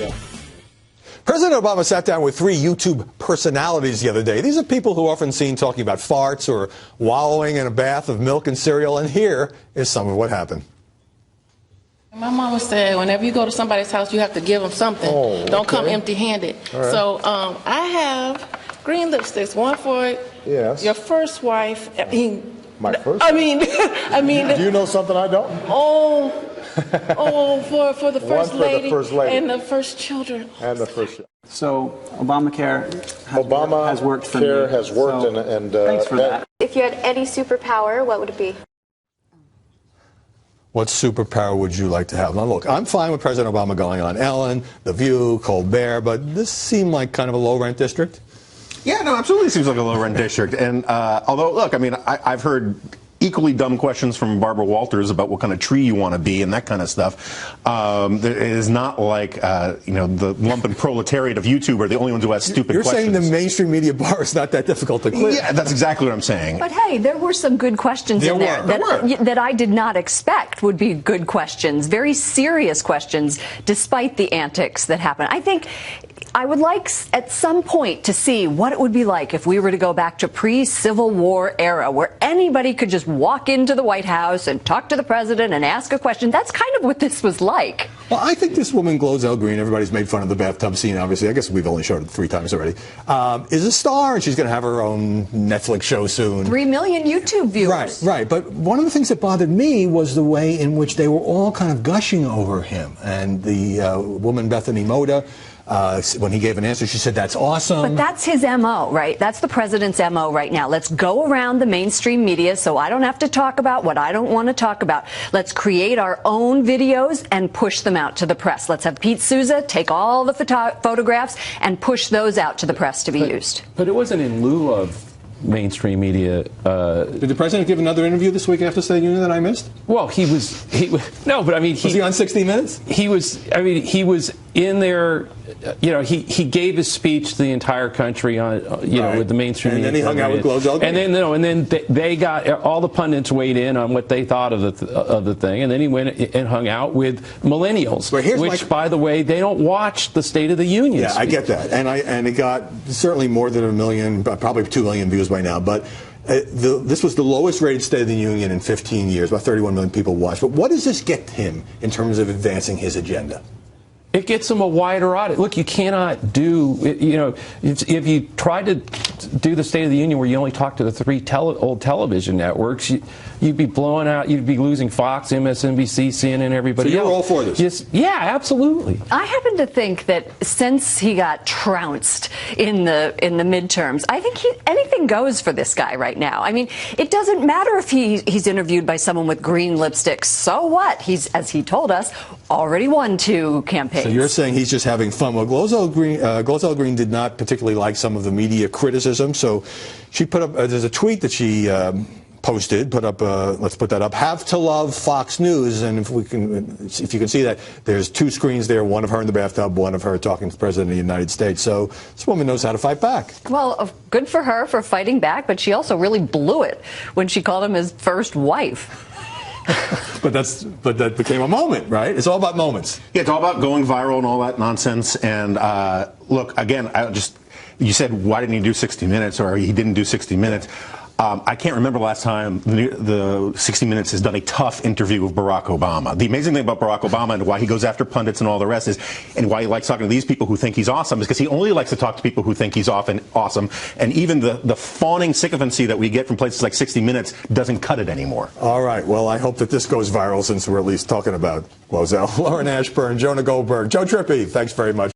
Yeah. President Obama sat down with 3 YouTube personalities the other day. These are people who are often seen talking about farts or wallowing in a bath of milk and cereal, and here is some of what happened. My mama said whenever you go to somebody's house, you have to give them something. Oh, Don't come okay. empty-handed. Right. So I have green lipsticks, one for your first wife. My first? I mean. Do you know something I don't? For the first lady, the first lady and the first children. And the first. So Obamacare has worked for me. Obamacare has worked, so and thanks for that. If you had any superpower, what would it be? What superpower would you like to have? Now, look, I'm fine with President Obama going on Ellen, The View, Colbert, but this seemed like kind of a low-rent district. Yeah, no, absolutely seems like a low-rent district. And although, look, I mean, I've heard equally dumb questions from Barbara Walters about what kind of tree you want to be and that kind of stuff. It is not like, you know, the lumpen proletariat of YouTube are the only ones who ask stupid questions. You're saying the mainstream media bar is not that difficult to clear. Yeah, that's exactly what I'm saying. But hey, there were some good questions in there that I did not expect would be good questions, very serious questions, despite the antics that happened. I think I would like at some point to see what it would be like if we were to go back to pre-Civil War era where anybody could just walk into the White House and talk to the president and ask a question. That's kind of what this was like. Well, I think this woman, Closeup Green, everybody's made fun of the bathtub scene, obviously. I guess we've only showed it 3 times already, is a star, and she's going to have her own Netflix show soon. 3 million YouTube viewers. Right. But one of the things that bothered me was the way in which they were all kind of gushing over him. And the woman, Bethany Moda, when he gave an answer, she said, that's awesome. But that's his M.O., right? That's the president's M.O. right now. Let's go around the mainstream media so I don't have to talk about what I don't want to talk about. Let's create our own videos and push them out to the press. Let's have Pete Souza take all the photographs and push those out to the press to be used. But it wasn't in lieu of mainstream media. Did the president give another interview this week after State of the Union that I missed? Well, he was no, but I mean, was he on 60 Minutes? He was in there. You know, he gave his speech to the entire country on, know, with the mainstream media. And then he hung out with Closeup Green. And then they got all the pundits weighed in on what they thought of the thing, and then he went and hung out with millennials, which, by the way, they don't watch the State of the Union. Yeah, speech. I get that, and it got certainly more than 1 million, probably 2 million views by now, but. This was the lowest rated State of the Union in 15 years. About 31 million people watched. But what does this get him in terms of advancing his agenda? It gets him a wider audience. Look, you cannot do, you know, if you try to do the State of the Union where you only talk to the 3 old television networks, you'd be blowing out, you'd be losing Fox, MSNBC, CNN, everybody else. So you're all for this? Yeah, absolutely. I happen to think that since he got trounced in the midterms, I think anything goes for this guy right now. I mean, it doesn't matter if he's interviewed by someone with green lipsticks. So what? He's, as he told us, already won 2 campaigns. So you're saying he's just having fun. Well, Closeup Green did not particularly like some of the media criticism, so she put up, there's a tweet that she posted, put up, let's put that up, have to love Fox News, and if you can see that, there's 2 screens there, one of her in the bathtub, one of her talking to the President of the United States. So this woman knows how to fight back. Well, good for her for fighting back, but she also really blew it when she called him his first wife. But that became a moment, right? It's all about moments. Yeah, it's all about going viral and all that nonsense. And look, again, you said, why didn't he do 60 Minutes, or he didn't do 60 Minutes. I can't remember the last time the 60 Minutes has done a tough interview with Barack Obama. The amazing thing about Barack Obama and why he goes after pundits and all the rest is, and why he likes talking to these people who think he's awesome, is because he only likes to talk to people who think he's awesome. And even the fawning sycophancy that we get from places like 60 Minutes doesn't cut it anymore. All right. Well, I hope that this goes viral since we're at least talking about Closeup. Lauren Ashburn, Jonah Goldberg, Joe Trippi, thanks very much.